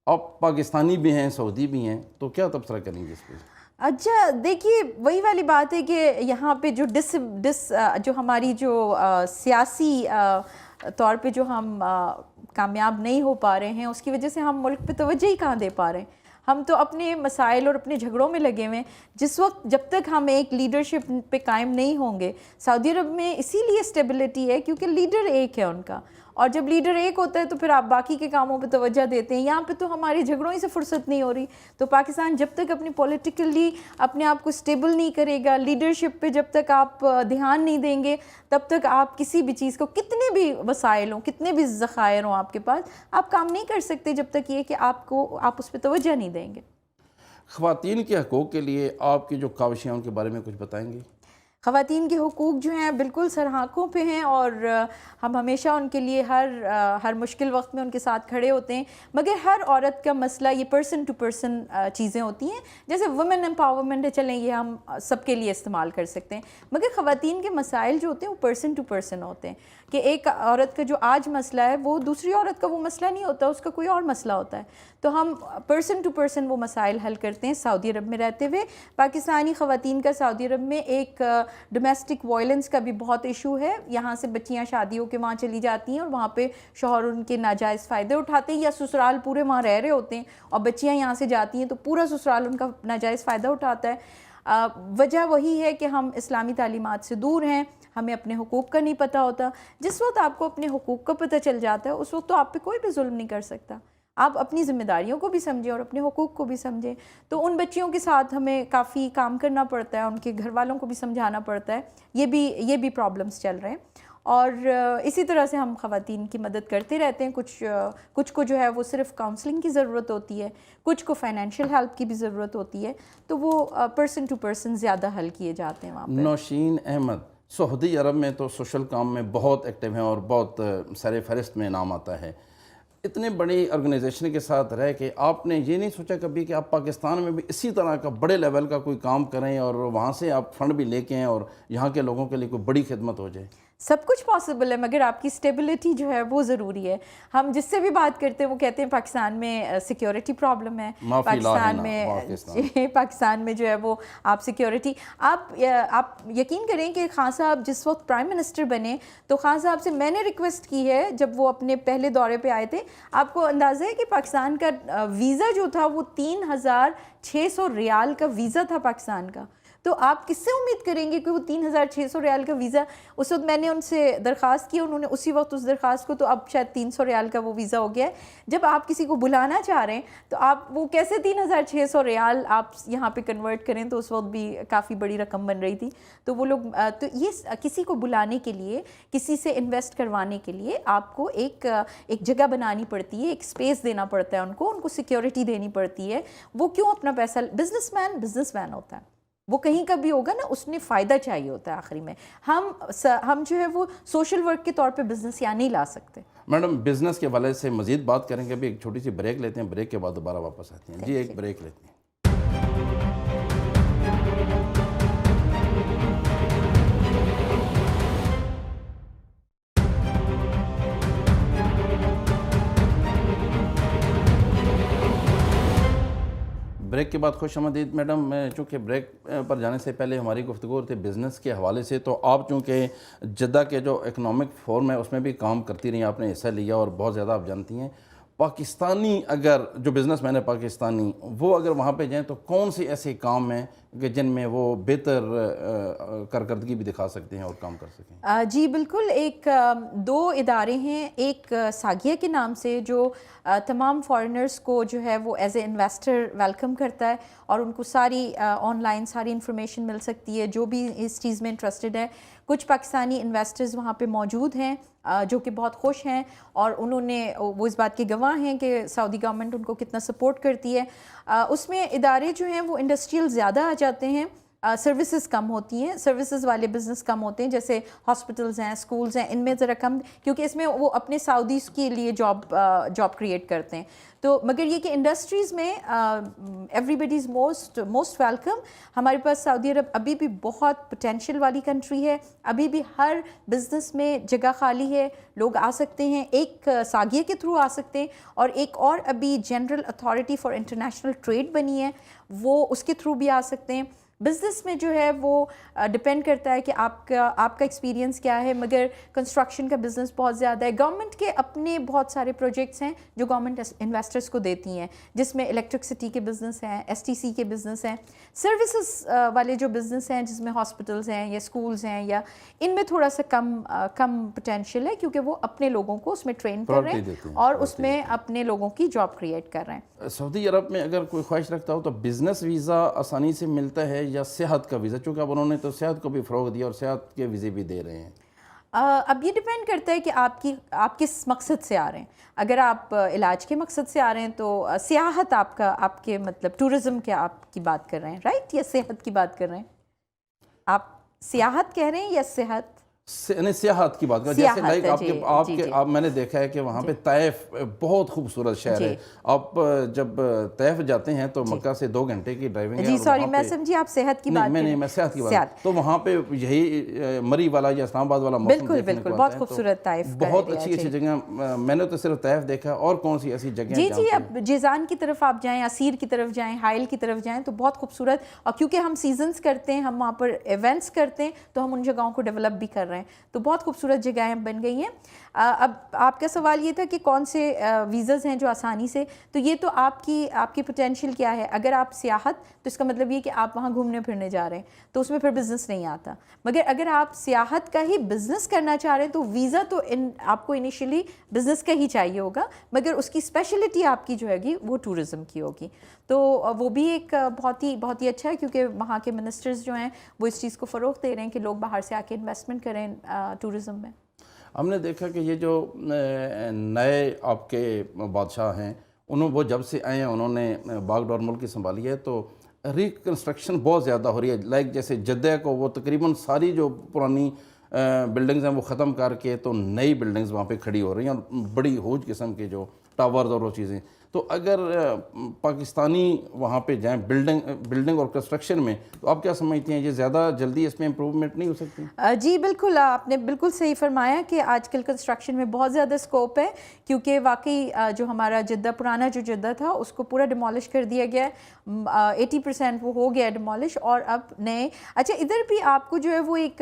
اب پاکستانی بھی ہیں، سعودی بھی ہیں، تو کیا تبصرہ کریں گے اس پہ؟ اچھا دیکھیے وہی والی بات ہے کہ یہاں پہ جو ہماری جو سیاسی طور پہ جو ہم کامیاب نہیں ہو پا رہے ہیں اس کی وجہ سے ہم ملک پہ توجہ ہی کہاں دے پا رہے ہیں. ہم تو اپنے مسائل اور اپنے جھگڑوں میں لگے ہوئے ہیں. جب تک ہم ایک لیڈرشپ پہ قائم نہیں ہوں گے، سعودی عرب میں اسی لیے اسٹیبلٹی ہے کیونکہ لیڈر ایک ہے ان کا، اور جب لیڈر ایک ہوتا ہے تو پھر آپ باقی کے کاموں پہ توجہ دیتے ہیں. یہاں پہ تو ہماری جھگڑوں ہی سے فرصت نہیں ہو رہی. تو پاکستان جب تک اپنی پولیٹیکلی اپنے آپ کو اسٹیبل نہیں کرے گا، لیڈرشپ پہ جب تک آپ دھیان نہیں دیں گے، تب تک آپ کسی بھی چیز کو، کتنے بھی وسائل ہوں، کتنے بھی ذخائر ہوں آپ کے پاس، آپ کام نہیں کر سکتے جب تک یہ کہ آپ اس پہ توجہ نہیں دیں گے. خواتین کے حقوق کے لیے آپ کی جو کاوشیں ہیں ان کے بارے میں کچھ بتائیں گی؟ خواتین کے حقوق جو ہیں بالکل سرحاقوں پہ ہیں اور ہم ہمیشہ ان کے لیے ہر مشکل وقت میں ان کے ساتھ کھڑے ہوتے ہیں. مگر ہر عورت کا مسئلہ یہ پرسن ٹو پرسن چیزیں ہوتی ہیں. جیسے وومن امپاورمنٹ ہے، چلیں یہ ہم سب کے لیے استعمال کر سکتے ہیں، مگر خواتین کے مسائل جو ہوتے ہیں وہ پرسن ٹو پرسن ہوتے ہیں. کہ ایک عورت کا جو آج مسئلہ ہے وہ دوسری عورت کا وہ مسئلہ نہیں ہوتا، اس کا کوئی اور مسئلہ ہوتا ہے. تو ہم پرسن ٹو پرسن وہ مسائل حل کرتے ہیں. سعودی عرب میں رہتے ہوئے پاکستانی خواتین کا سعودی عرب میں ایک ڈومیسٹک وائلنس کا بھی بہت ایشو ہے. یہاں سے بچیاں شادیوں کے وہاں چلی جاتی ہیں اور وہاں پہ شوہر ان کے ناجائز فائدے اٹھاتے ہیں، یا سسرال پورے وہاں رہ رہے ہوتے ہیں اور بچیاں یہاں سے جاتی ہیں تو پورا سسرال ان کا ناجائز فائدہ اٹھاتا ہے. وجہ وہی ہے کہ ہم اسلامی تعلیمات سے دور ہیں، ہمیں اپنے حقوق کا نہیں پتہ ہوتا. جس وقت آپ کو اپنے حقوق کا پتہ چل جاتا ہے اس وقت تو آپ پہ کوئی بھی ظلم نہیں کر سکتا. آپ اپنی ذمہ داریوں کو بھی سمجھیں اور اپنے حقوق کو بھی سمجھیں. تو ان بچیوں کے ساتھ ہمیں کافی کام کرنا پڑتا ہے، ان کے گھر والوں کو بھی سمجھانا پڑتا ہے. یہ بھی پرابلمس چل رہے ہیں. اور اسی طرح سے ہم خواتین کی مدد کرتے رہتے ہیں. کچھ کو جو ہے وہ صرف کاؤنسلنگ کی ضرورت ہوتی ہے، کچھ کو فائنینشیل ہیلپ کی بھی ضرورت ہوتی ہے. تو وہ پرسن ٹو پرسن زیادہ حل کیے جاتے ہیں وہاں پہ. نوشین احمد سعودی عرب میں تو سوشل کام میں بہت ایکٹیو ہیں اور بہت سر فہرست میں نام آتا ہے. اتنے بڑی آرگنائزیشن کے ساتھ رہ کے آپ نے یہ نہیں سوچا کبھی کہ آپ پاکستان میں بھی اسی طرح کا بڑے لیول کا کوئی کام کریں اور وہاں سے آپ فنڈ بھی لے کے آئیں اور یہاں کے لوگوں کے لیے کوئی بڑی خدمت ہو جائے؟ سب کچھ پاسبل ہے، مگر آپ کی اسٹیبلٹی جو ہے وہ ضروری ہے. ہم جس سے بھی بات کرتے ہیں وہ کہتے ہیں پاکستان میں سیکیورٹی پرابلم ہے، پاکستان میں جو ہے وہ آپ سیکیورٹی، آپ یقین کریں کہ خان صاحب جس وقت پرائم منسٹر بنے تو خان صاحب سے میں نے ریکویسٹ کی ہے جب وہ اپنے پہلے دورے پہ آئے تھے، آپ کو اندازہ ہے کہ پاکستان کا ویزا جو تھا وہ 3600 ریال کا ویزا تھا پاکستان کا. تو آپ کس سے امید کریں گے کہ وہ 3600 ریال کا ویزا، اس وقت میں نے ان سے درخواست کی، انہوں نے اسی وقت اس درخواست کو، تو اب شاید 300 ریال کا وہ ویزا ہو گیا ہے. جب آپ کسی کو بلانا چاہ رہے ہیں تو آپ وہ کیسے 3600 ریال آپ یہاں پہ کنورٹ کریں، تو اس وقت بھی کافی بڑی رقم بن رہی تھی. تو وہ لوگ تو یہ کسی کو بلانے کے لیے، کسی سے انویسٹ کروانے کے لیے آپ کو ایک جگہ بنانی پڑتی ہے، ایک اسپیس دینا پڑتا ہے، ان کو سیکیورٹی دینی پڑتی ہے. وہ کیوں اپنا پیسہ، بزنس مین ہوتا ہے، وہ کہیں کا بھی ہوگا نا، اس نے فائدہ چاہیے ہوتا ہے آخری میں. ہم جو ہے وہ سوشل ورک کے طور پہ بزنس یہاں نہیں لا سکتے. میڈم بزنس کے حوالے سے مزید بات کریں گے، ابھی ایک چھوٹی سی بریک لیتے ہیں، بریک کے بعد دوبارہ واپس آتے ہیں. جی ایک بریک لیتے ہیں. بریک کے بعد خوش آمدید. میڈم چونکہ بریک پر جانے سے پہلے ہماری گفتگو تھی بزنس کے حوالے سے، تو آپ چونکہ جدہ کے جو اکنامک فورم ہے اس میں بھی کام کرتی رہی، آپ نے حصہ لیا اور بہت زیادہ آپ جانتی ہیں. پاکستانی اگر جو بزنس مین ہے پاکستانی، وہ اگر وہاں پہ جائیں تو کون سے ایسے کام ہیں کہ جن میں وہ بہتر کارکردگی بھی دکھا سکتے ہیں اور کام کر سکیں؟ جی بالکل. دو ادارے ہیں، ایک ساگیہ کے نام سے جو تمام فارنرز کو جو ہے وہ ایز اے انویسٹر ویلکم کرتا ہے، اور ان کو ساری آن لائن ساری انفارمیشن مل سکتی ہے جو بھی اس چیز میں انٹرسٹڈ ہے. کچھ پاکستانی انویسٹرز وہاں پہ موجود ہیں جو کہ بہت خوش ہیں، اور انہوں نے وہ اس بات کے گواہ ہیں کہ سعودی گورنمنٹ ان کو کتنا سپورٹ کرتی ہے. اس میں ادارے جو ہیں وہ انڈسٹریل زیادہ آ جاتے ہیں، سروسز کم ہوتی ہیں، سروسز والے بزنس کم ہوتے ہیں، جیسے ہاسپٹلز ہیں، سکولز ہیں، ان میں ذرا کم، کیونکہ اس میں وہ اپنے سعودیز کے لیے جاب کریٹ کرتے ہیں. تو مگر یہ کہ انڈسٹریز میں everybody is most welcome. ہمارے پاس سعودی عرب ابھی بھی بہت پوٹینشیل والی کنٹری ہے، ابھی بھی ہر بزنس میں جگہ خالی ہے، لوگ آ سکتے ہیں. ایک ساگیہ کے تھرو آ سکتے ہیں، اور ایک اور ابھی General Authority for International Trade بنی ہے، وہ اس کے تھرو بھی آ سکتے ہیں. بزنس میں جو ہے وہ ڈپینڈ کرتا ہے کہ آپ کا ایکسپیرینس کیا ہے، مگر کنسٹرکشن کا بزنس بہت زیادہ ہے. گورنمنٹ کے اپنے بہت سارے پروجیکٹس ہیں جو گورنمنٹ انویسٹرز کو دیتی ہیں، جس میں الیکٹرکسٹی کے بزنس ہیں، STC کے بزنس ہیں، سروسز والے جو بزنس ہیں جس میں ہاسپٹلز ہیں یا سکولز ہیں، یا ان میں تھوڑا سا کم پوٹینشیل ہے، کیونکہ وہ اپنے لوگوں کو اس میں ٹرین کر رہے ہیں اور اس میں اپنے لوگوں کی جاب کریٹ کر رہے ہیں. سعودی عرب میں اگر کوئی خواہش رکھتا ہو تو بزنس ویزا آسانی سے ملتا ہے یا صحت کا ویزا؟ چونکہ اب انہوں نے تو صحت کو بھی فروغ دیا اور صحت کے ویزے بھی دے رہے ہیں. اب یہ ڈیپینڈ کرتا ہے کہ آپ کس مقصد سے آ رہے ہیں. اگر آپ علاج کے مقصد سے آ رہے ہیں تو سیاحت آپ کے مطلب ٹورزم کیا آپ کی بات کر رہے ہیں، رائٹ، یا صحت کی بات کر رہے ہیں؟ آپ سیاحت کہہ رہے ہیں یا صحت؟ سیاحت کی بات کر، جیسے لائک آپ میں نے دیکھا ہے کہ وہاں پہ طائف بہت خوبصورت شہر ہے. آپ جب طائف جاتے ہیں تو مکہ سے 2 گھنٹے کی ڈرائیونگ ہے. جی سوری، میں سمجھی آپ صحت کی بات کر رہے ہیں. میں صحت کی بات، تو وہاں پہ یہی مری والا یا اسلام آباد والا موسم بالکل بہت خوبصورت طائف، بہت اچھی جگہ. میں نے تو صرف طائف دیکھا، اور کون سی ایسی جگہیں؟ جی اب جیزان کی طرف آپ جائیں، اسیر کی طرف جائیں، حائل کی طرف جائیں تو بہت خوبصورت. اور کیونکہ ہم سیزنز کرتے ہیں، ہم وہاں پر ایونٹس کرتے ہیں، تو ہم ان جگہوں کو ڈیولپ بھی کر رہے ہیں، تو بہت خوبصورت جگہیں بن گئی ہیں. اب آپ کا سوال یہ تھا کہ کون سے ویزاز ہیں جو آسانی سے، تو یہ تو آپ کی پوٹینشیل کیا ہے. اگر آپ سیاحت، تو اس کا مطلب یہ کہ آپ وہاں گھومنے پھرنے جا رہے ہیں، تو اس میں پھر بزنس نہیں آتا. مگر اگر آپ سیاحت کا ہی بزنس کرنا چاہ رہے ہیں تو ویزا تو آپ کو انیشلی بزنس کا ہی چاہیے ہوگا، مگر اس کی اسپیشلٹی آپ کی جو ہے گی وہ ٹورزم کی ہوگی. تو وہ بھی ایک بہت ہی اچھا ہے، کیونکہ وہاں کے منسٹرز جو ہیں وہ اس چیز کو فروغ دے رہے ہیں کہ لوگ باہر سے آ کے انویسٹمنٹ کریں ٹورزم میں. ہم نے دیکھا کہ یہ جو نئے آپ کے بادشاہ ہیں، وہ جب سے آئے ہیں انہوں نے باغ ڈور ملک کی سنبھالی ہے، تو ریکنسٹرکشن بہت زیادہ ہو رہی ہے. لائک جیسے جدہ کو وہ تقریباً ساری جو پرانی بلڈنگز ہیں وہ ختم کر کے تو نئی بلڈنگز وہاں پہ کھڑی ہو رہی ہیں، اور بڑی ہوج قسم کے جو ٹاورز اور وہ چیزیں. تو اگر پاکستانی وہاں پہ جائیں بلڈنگ اور کنسٹرکشن میں، تو آپ کیا سمجھتے ہیں یہ زیادہ جلدی اس میں امپروومنٹ نہیں ہو سکتی؟ جی بالکل، آپ نے بالکل صحیح فرمایا کہ آج کل کنسٹرکشن میں بہت زیادہ اسکوپ ہے، کیونکہ واقعی جو ہمارا جدہ پرانا جو جدہ تھا اس کو پورا ڈیمالش کر دیا گیا ہے، 80% وہ ہو گیا ڈیمالش، اور اب نئے. اچھا ادھر بھی آپ کو جو ہے وہ ایک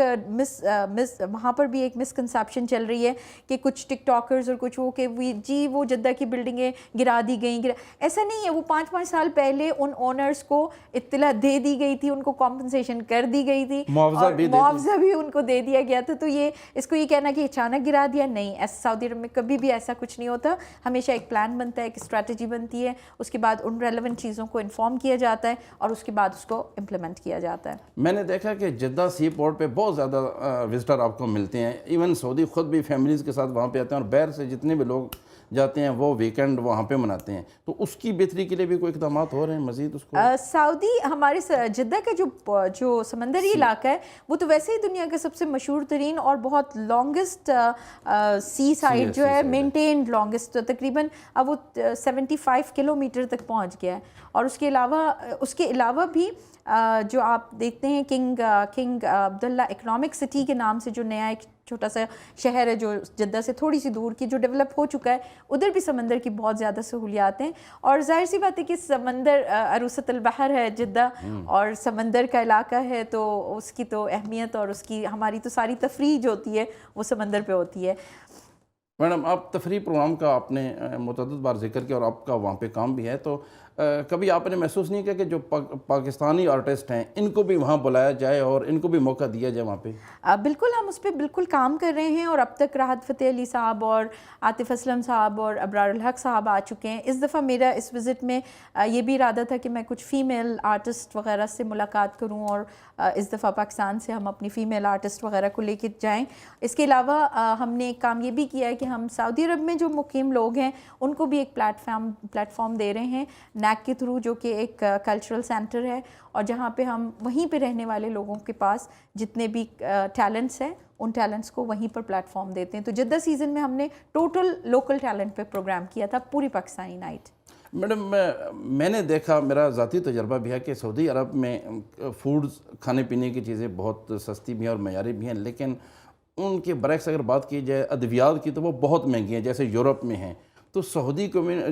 وہاں پر بھی ایک مسکنسیپشن چل رہی ہے کہ کچھ ٹک ٹاکرز اور کچھ وہ کہ جی وہ جدہ کی بلڈنگیں گرا دی گئیں. ایسا نہیں ہے، وہ 5 سال پہلے ان اونرز کو اطلاع دے دی گئی تھی، ان کو کمپنسیشن کر دی گئی تھی، معاوضہ بھی ان کو دے دیا گیا تھا. تو یہ اس کو یہ کہنا کہ اچانک گرا دیا، نہیں، ایسا سعودی عرب میں کبھی بھی ایسا کچھ نہیں ہوتا. ہمیشہ ایک پلان بنتا ہے، ایک اسٹریٹجی بنتی ہے، اس کے بعد ان ریلیونٹ چیزوں کو انفارم کیا جاتا ہے اور اس کے بعد اس کو امپلیمنٹ کیا جاتا ہے. میں نے دیکھا کہ جدہ سی پورٹ پہ بہت زیادہ وزٹر آپ کو ملتے ہیں، ایون سعودی خود بھی فیملیز کے ساتھ وہاں پہ آتے ہیں، اور باہر سے جتنے بھی لوگ جاتے ہیں وہ ویکنڈ وہاں پہ مناتے ہیں. تو اس کی بہتری کے لیے بھی کوئی اقدامات ہو رہے ہیں مزید اس کو؟ سعودی ہمارے جدہ کا جو سمندری علاقہ ہے وہ تو ویسے ہی دنیا کا سب سے مشہور ترین اور بہت لانگسٹ سی سائڈ جو ہے، مینٹینڈ لانگسٹ، تقریباً اب وہ 75 کلومیٹر تک پہنچ گیا ہے. اور اس کے علاوہ بھی جو آپ دیکھتے ہیں کنگ عبداللہ اکنامک سٹی کے نام سے جو نیا ایک چھوٹا سا شہر ہے جو جدہ سے تھوڑی سی دور کی جو ڈیولپ ہو چکا ہے، ادھر بھی سمندر کی بہت زیادہ سہولیات ہیں. اور ظاہر سی بات ہے کہ سمندر عروسۃ البحر ہے جدہ، اور سمندر کا علاقہ ہے، تو اس کی تو اہمیت اور اس کی ہماری تو ساری تفریح جو ہوتی ہے وہ سمندر پہ ہوتی ہے. میڈم، آپ تفریح پروگرام کا آپ نے متعدد بار ذکر کیا اور آپ کا وہاں پہ کام بھی ہے، تو کبھی آپ نے محسوس نہیں کیا کہ جو پاکستانی آرٹسٹ ہیں ان کو بھی وہاں بلایا جائے اور ان کو بھی موقع دیا جائے وہاں پہ؟ بالکل، ہم اس پہ بالکل کام کر رہے ہیں، اور اب تک راحت فتح علی صاحب اور عاطف اسلم صاحب اور ابرار الحق صاحب آ چکے ہیں. اس دفعہ میرا اس وزٹ میں یہ بھی ارادہ تھا کہ میں کچھ فیمیل آرٹسٹ وغیرہ سے ملاقات کروں، اور اس دفعہ پاکستان سے ہم اپنی فیمیل آرٹسٹ وغیرہ کو لے کے جائیں. اس کے علاوہ ہم نے ایک کام یہ بھی کیا ہے کہ ہم سعودی عرب میں جو مقیم لوگ ہیں ان کو بھی ایک پلیٹ فارم دے رہے ہیں نیک کے تھرو، جو کہ ایک کلچرل سینٹر ہے، اور جہاں پہ ہم وہیں پہ رہنے والے لوگوں کے پاس جتنے بھی ٹیلنٹس ہیں ان ٹیلنٹس کو وہیں پر پلیٹ فارم دیتے ہیں. تو جدہ سیزن میں ہم نے ٹوٹل لوکل ٹیلنٹ پہ پروگرام کیا تھا، پوری پاکستانی نائٹ. میڈم، میں نے دیکھا، میرا ذاتی تجربہ بھی ہے کہ سعودی عرب میں فوڈز، کھانے پینے کی چیزیں بہت سستی بھی ہیں اور معیاری بھی ہیں، لیکن ان کے برعکس اگر بات کی جائے ادویات کی تو وہ بہت مہنگی ہیں جیسے یورپ میں ہیں. تو سعودی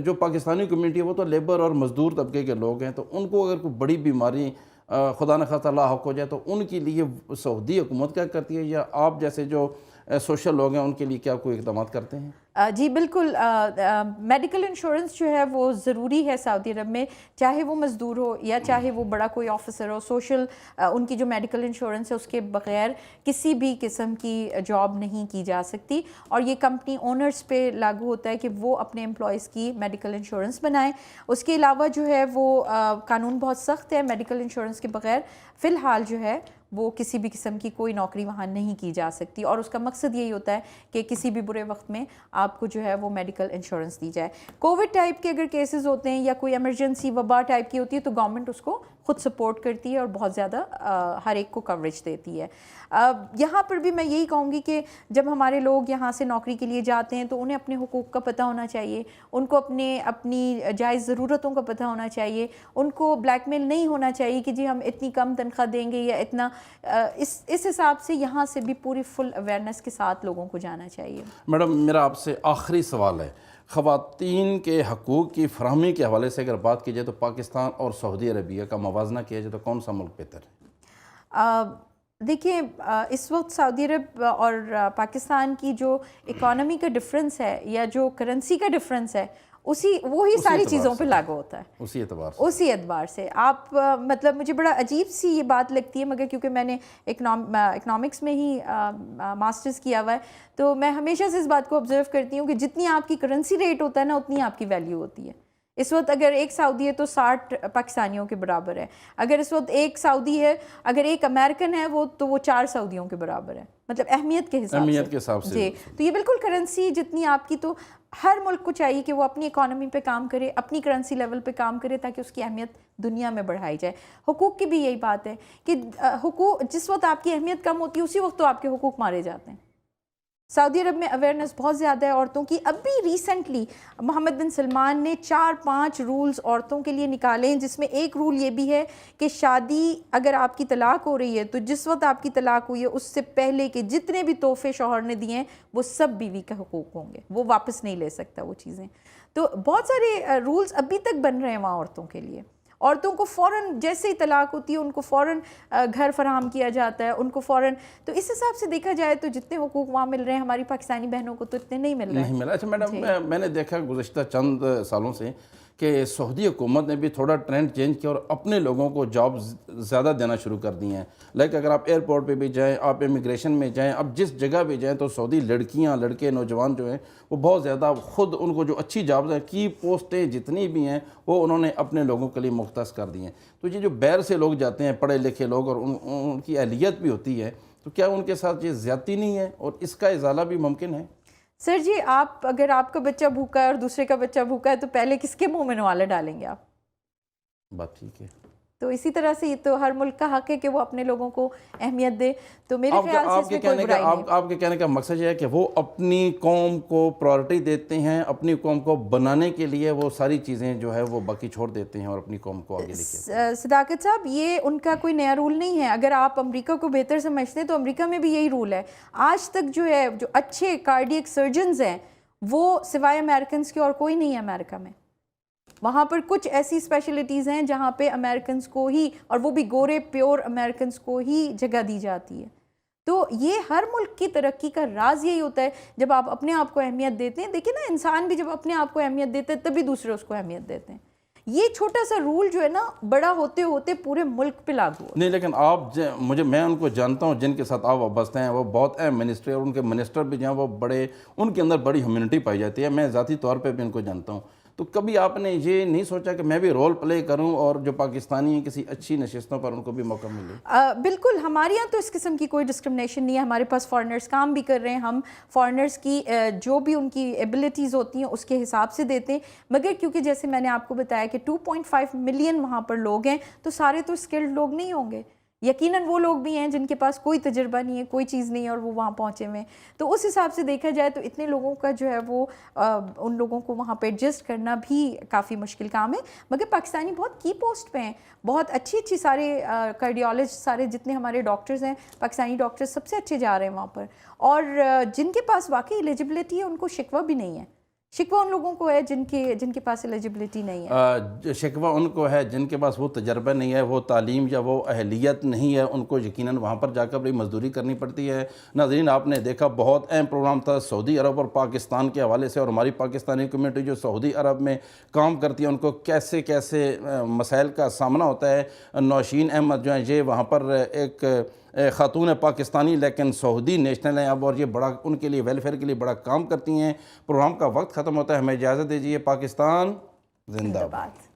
جو پاکستانی کمیونٹی ہے وہ تو لیبر اور مزدور طبقے کے لوگ ہیں، تو ان کو اگر کوئی بڑی بیماری خدا نخواستہ لاحق ہو جائے تو ان کے لیے سعودی حکومت کیا کرتی ہے، یا آپ جیسے جو سوشل لوگ ہیں ان کے لیے کیا کوئی اقدامات کرتے ہیں؟ جی بالکل، میڈیکل انشورنس جو ہے وہ ضروری ہے سعودی عرب میں، چاہے وہ مزدور ہو یا چاہے وہ بڑا کوئی آفیسر ہو. سوشل ان کی جو میڈیکل انشورنس ہے اس کے بغیر کسی بھی قسم کی جاب نہیں کی جا سکتی، اور یہ کمپنی اونرز پہ لاگو ہوتا ہے کہ وہ اپنے امپلائیز کی میڈیکل انشورنس بنائیں. اس کے علاوہ جو ہے وہ قانون بہت سخت ہے، میڈیکل انشورنس کے بغیر فی الحال جو ہے وہ کسی بھی قسم کی کوئی نوکری وہاں نہیں کی جا سکتی، اور اس کا مقصد یہی ہوتا ہے کہ کسی بھی برے وقت میں آپ کو جو ہے وہ میڈیکل انشورنس دی جائے. کووڈ ٹائپ کے اگر کیسز ہوتے ہیں یا کوئی ایمرجنسی وبا ٹائپ کی ہوتی ہے تو گورنمنٹ اس کو خود سپورٹ کرتی ہے اور بہت زیادہ ہر ایک کو کوریج دیتی ہے. یہاں پر بھی میں یہی کہوں گی کہ جب ہمارے لوگ یہاں سے نوکری کے لیے جاتے ہیں تو انہیں اپنے حقوق کا پتہ ہونا چاہیے، ان کو اپنی جائز ضرورتوں کا پتہ ہونا چاہیے، ان کو بلیک میل نہیں ہونا چاہیے کہ جی ہم اتنی کم تنخواہ دیں گے یا اتنا. اس حساب سے یہاں سے بھی پوری فل اویئرنیس کے ساتھ لوگوں کو جانا چاہیے. میڈم، میرا آپ سے آخری سوال ہے، خواتین کے حقوق کی فراہمی کے حوالے سے اگر بات کی جائے تو پاکستان اور سعودی عربیہ کا موازنہ کیا جائے تو کون سا ملک بہتر ہے؟ دیکھیں، اس وقت سعودی عرب اور پاکستان کی جو اکانومی کا ڈفرنس ہے یا جو کرنسی کا ڈفرنس ہے وہی ساری چیزوں پہ لاگو ہوتا ہے اسی اعتبار سے. آپ مطلب مجھے بڑا عجیب سی یہ بات لگتی ہے، مگر کیونکہ میں نے اکنامکس میں ہی ماسٹرز کیا ہوا ہے تو میں ہمیشہ سے اس بات کو آبزرو کرتی ہوں کہ جتنی آپ کی کرنسی ریٹ ہوتا ہے نا اتنی آپ کی ویلیو ہوتی ہے. اس وقت اگر ایک سعودی ہے تو 60 پاکستانیوں کے برابر ہے، اگر اس وقت ایک سعودی ہے، اگر ایک امریکن ہے تو وہ 4 سعودیوں کے برابر ہے، مطلب اہمیت کے حساب سے. جی، تو یہ بالکل کرنسی جتنی آپ کی، تو ہر ملک کو چاہیے کہ وہ اپنی اکانومی پہ کام کرے، اپنی کرنسی لیول پہ کام کرے تاکہ اس کی اہمیت دنیا میں بڑھائی جائے. حقوق کی بھی یہی بات ہے کہ حقوق جس وقت آپ کی اہمیت کم ہوتی ہے اسی وقت تو آپ کے حقوق مارے جاتے ہیں. سعودی عرب میں اویئرنیس بہت زیادہ ہے عورتوں کی. اب بھی ریسنٹلی محمد بن سلمان نے 4-5 رولز عورتوں کے لیے نکالے ہیں، جس میں ایک رول یہ بھی ہے کہ شادی اگر آپ کی طلاق ہو رہی ہے تو جس وقت آپ کی طلاق ہوئی ہے اس سے پہلے کے جتنے بھی تحفے شوہر نے دیے ہیں وہ سب بیوی کا حقوق ہوں گے، وہ واپس نہیں لے سکتا وہ چیزیں. تو بہت سارے رولز ابھی تک بن رہے ہیں وہاں عورتوں کے لیے. عورتوں کو فوراً جیسے ہی طلاق ہوتی ہے ان کو فوراً گھر فراہم کیا جاتا ہے، ان کو فوراً. تو اس حساب سے دیکھا جائے تو جتنے حقوق وہاں مل رہے ہیں ہماری پاکستانی بہنوں کو تو اتنے نہیں مل رہے ہیں. نہیں ملا. اچھا میڈم، میں نے دیکھا گزشتہ چند سالوں سے کہ سعودی حکومت نے بھی تھوڑا ٹرینڈ چینج کیا اور اپنے لوگوں کو جاب زیادہ دینا شروع کر دی ہیں. لائک اگر آپ ایئرپورٹ پہ بھی جائیں، آپ امیگریشن میں جائیں، اب جس جگہ بھی جائیں تو سعودی لڑکیاں، لڑکے، نوجوان جو ہیں وہ بہت زیادہ خود ان کو جو اچھی جابز ہیں، کی پوسٹیں جتنی بھی ہیں وہ انہوں نے اپنے لوگوں کے لیے مختص کر دی ہیں. تو یہ جو باہر سے لوگ جاتے ہیں پڑھے لکھے لوگ اور ان کی اہلیت بھی ہوتی ہے، تو کیا ان کے ساتھ یہ زیادتی نہیں ہے اور اس کا ازالہ بھی ممکن ہے؟ سر جی، اگر آپ کا بچہ بھوکا ہے اور دوسرے کا بچہ بھوکا ہے تو پہلے کس کے منہ میں نوالا ڈالیں گے آپ؟ بات ٹھیک ہے. تو اسی طرح سے یہ تو ہر ملک کا حق ہے کہ وہ اپنے لوگوں کو اہمیت دے. تو میرے خیال سے اس میں کوئی برائی نہیں. آپ کے کہنے کا مقصد یہ ہے کہ وہ اپنی قوم کو پرائورٹی دیتے ہیں، اپنی قوم کو بنانے کے لیے وہ ساری چیزیں جو ہے وہ باقی چھوڑ دیتے ہیں اور اپنی قوم کو آگے لے کے آتے ہیں. صداقت صاحب، یہ ان کا کوئی نیا رول نہیں ہے. اگر آپ امریکہ کو بہتر سمجھتے ہیں تو امریکہ میں بھی یہی رول ہے. آج تک جو ہے جو اچھے کارڈیک سرجنز ہیں وہ سوائے امریکنز کے اور کوئی نہیں ہے امریکہ میں. وہاں پر کچھ ایسی اسپیشلٹیز ہیں جہاں پہ امریکنز کو ہی، اور وہ بھی گورے پیور امریکنز کو ہی جگہ دی جاتی ہے. تو یہ ہر ملک کی ترقی کا راز یہی ہوتا ہے جب آپ اپنے آپ کو اہمیت دیتے ہیں. دیکھیں نا، انسان بھی جب اپنے آپ کو اہمیت دیتے ہیں تبھی دوسرے اس کو اہمیت دیتے ہیں. یہ چھوٹا سا رول جو ہے نا بڑا ہوتے ہوتے پورے ملک پہ لاگو ہو. نہیں، لیکن میں ان کو جانتا ہوں جن کے ساتھ آپ وابستہ ہیں، وہ بہت اہم منسٹر اور ان کے منسٹر بھی جو ہیں وہ بڑے، ان کے اندر بڑی ہیومینٹی پائی جاتی ہے. میں ذاتی طور پہ بھی ان کو جانتا ہوں. تو کبھی آپ نے یہ نہیں سوچا کہ میں بھی رول پلے کروں اور جو پاکستانی ہیں کسی اچھی نشستوں پر ان کو بھی موقع ملے؟ بالکل، ہمارے یہاں تو اس قسم کی کوئی ڈسکرمنیشن نہیں ہے. ہمارے پاس فارنرز کام بھی کر رہے ہیں. ہم فارنرز کی جو بھی ان کی ایبلٹیز ہوتی ہیں اس کے حساب سے دیتے ہیں. مگر کیونکہ جیسے میں نے آپ کو بتایا کہ 2.5 ملین وہاں پر لوگ ہیں تو سارے تو اسکلڈ لوگ نہیں ہوں گے. یقیناً وہ لوگ بھی ہیں جن کے پاس کوئی تجربہ نہیں ہے، کوئی چیز نہیں ہے اور وہ وہاں پہنچے ہوئے ہیں. تو اس حساب سے دیکھا جائے تو اتنے لوگوں کا جو ہے وہ ان لوگوں کو وہاں پہ ایڈجسٹ کرنا بھی کافی مشکل کام ہے. مگر پاکستانی بہت کی پوسٹ پہ ہیں، بہت اچھی سارے کارڈیالوجسٹ، سارے جتنے ہمارے ڈاکٹرز ہیں پاکستانی ڈاکٹرز سب سے اچھے جا رہے ہیں وہاں پر. اور جن کے پاس واقعی ایلیجبلٹی ہے ان کو شکوہ بھی نہیں ہے. شکوہ ان لوگوں کو ہے جن کے پاس ایلیجبلٹی نہیں ہے. شکوہ ان کو ہے جن کے پاس وہ تجربہ نہیں ہے، وہ تعلیم یا وہ اہلیت نہیں ہے. ان کو یقیناً وہاں پر جا کر بڑی مزدوری کرنی پڑتی ہے. ناظرین، آپ نے دیکھا بہت اہم پروگرام تھا سعودی عرب اور پاکستان کے حوالے سے، اور ہماری پاکستانی کمیونٹی جو سعودی عرب میں کام کرتی ہے ان کو کیسے کیسے مسائل کا سامنا ہوتا ہے. نوشین احمد جو ہیں یہ وہاں پر ایک خاتون پاکستانی لیکن سعودی نیشنل ہیں اب، اور یہ بڑا ان کے لیے ویلفیئر کے لیے بڑا کام کرتی ہیں. پروگرام کا وقت ختم ہوتا ہے، ہمیں اجازت دیجیے. پاکستان زندہ باد.